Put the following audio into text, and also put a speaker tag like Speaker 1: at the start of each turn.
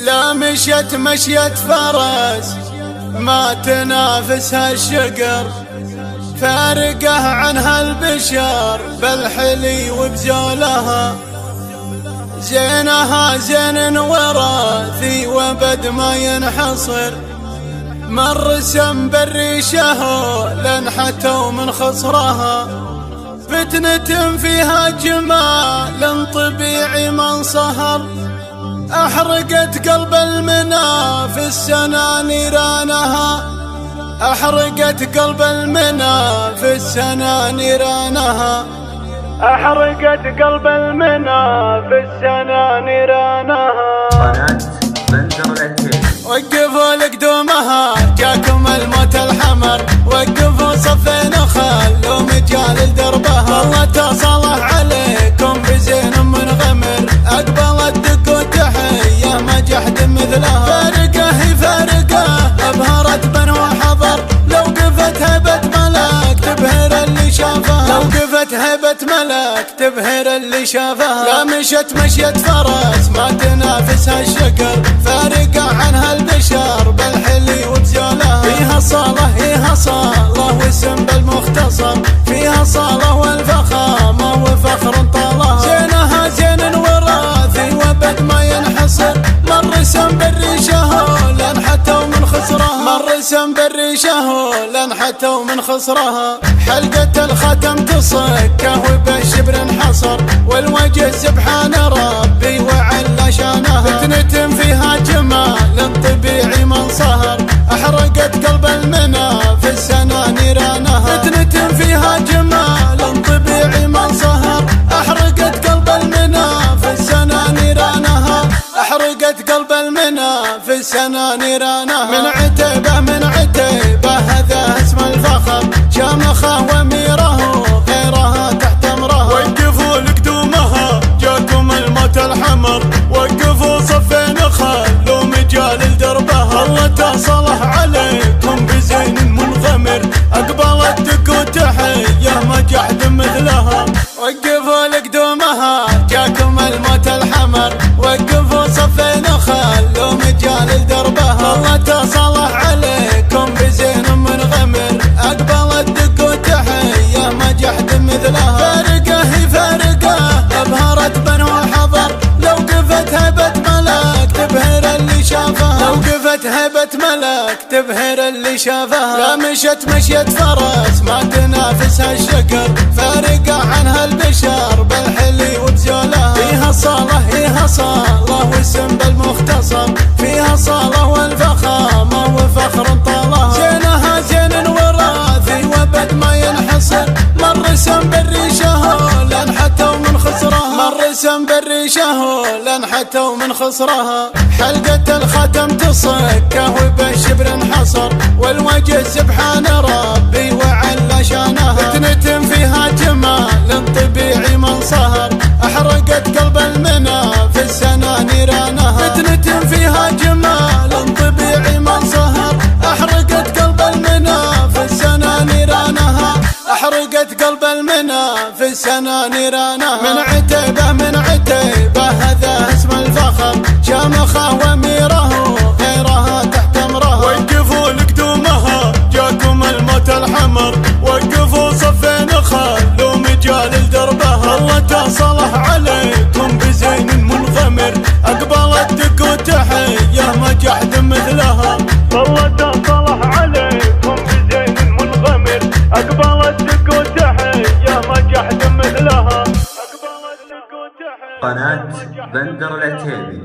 Speaker 1: لا مشيت مشيت فرس ما تنافسها الشقر، فارقه عنها البشر بالحلي وبزولها. زينها زين وراثي وبد ما ينحصر، من رسم بالريشه لنحتوا من خصرها. فتنة فيها جمال طبيعي من صهر، أحرقت قلب المنى في السنة نيرانها. أحرقت قلب المنى في السنة نيرانها. أحرقت قلب المنى في السنة نيرانها.
Speaker 2: قناة بندر العتيبي.
Speaker 1: وقفوا لقدومها جاكم الموت الحمر، وقفوا صفين خلوا مجال لدربها. والله تصلح عليكم بزين منغمر، أقبلت دق وتحية ما جحد مثلها. فارقة هي فارقة أبهرت بنو حضر، لو قفت هبة ملك تبهر اللي شافها. لو قفت هبة ملك تبهر اللي شافها. لا مشت مشيت فرس ما تنافسها الشقر، فارقة عنها البشر بالحلي وبزولها. فيها صالة فيها صالة واسم بالمختصر، فيها صالة والفخامة وفخر طالها. زينها زين وراثي وبد ما ينحصر، من رسم بالريشه لنحتوا من خسرها. من رسم بالريشه لنحتوا من خسرها. حلقة الختم تصكه وبالشبر انحصر، والوجه سبحان ربي وعلى شانها. فتنة فيها جمال طبيعي من صهر، أحرقت قلب المنى في السنة نيرانها. فتنة فيها جمال طبيعي من صهر، أحرقت قلب المنى في السنة نيرانها. أحرقت قلب المنى في السنة نيرانها. من عتيبة من عتيبة هذا اسم الفخر، شامخه وميره غيرها تحت امرها. وقفوا لقدومها جاكم الموت الحمر، وقفوا صفين خلوا مجال لدربها. الله تصلح عليكم بزين منغمر، أقبلت دق وتحية ما جحد مثلها. وقفوا لقدومها جاكم الموت الحمر، وقفوا صفين خلوا مجال لدربها. الله تصلح عليكم بزين منغمر، أقبلت دق وتحية ما جحد مثلها. فارقة هي فارقة أبهرت بنو حضر، لو قفت هبة ملك تبهر اللي شافها. لو قفت هبة ملك تبهر اللي شافها. لا مشت مشيت فرس ما تنافسها الشقر، فارقة عنها البشر بالحلي وبزولها. فيها صالة فيها صالة واسم بالمختصر، فيها صالة والفخامة وفخر طالها. زينها زين وراثي وبد ما ينحصر، من رسم بالريشه لنحتوا من خسرها. من رسم بالريشه لنحتوا من خسرها. حلقة الختم تصكه وبالشبر انحصر، والوجه سبحان ربي وعلى شانها. فتنة فيها جمال طبيعي من صهر، أحرقت قلب المنى في السنة نيرانها. فتنة فيها جمال طبيعي من صهر، أحرقت قلب المنى في السنة نيرانها. أحرقت قلب المنى في السنة نيرانها. من عتيبة من عتيبة هذا اسم الفخر، شامخه وميره غيرها تحت امرها. وقفوا لقدومها جاكم الموت الحمر، وقفوا صفين خلوا مجال لدربها. الله تصلح عليكم بزين منغمر، أقبلت دق وتحية ما جحد مثلها. الله تصلح عليكم بزين منغمر، أقبلت دق وتحية ما جحد مثلها.
Speaker 2: قناة بندر العتيبي.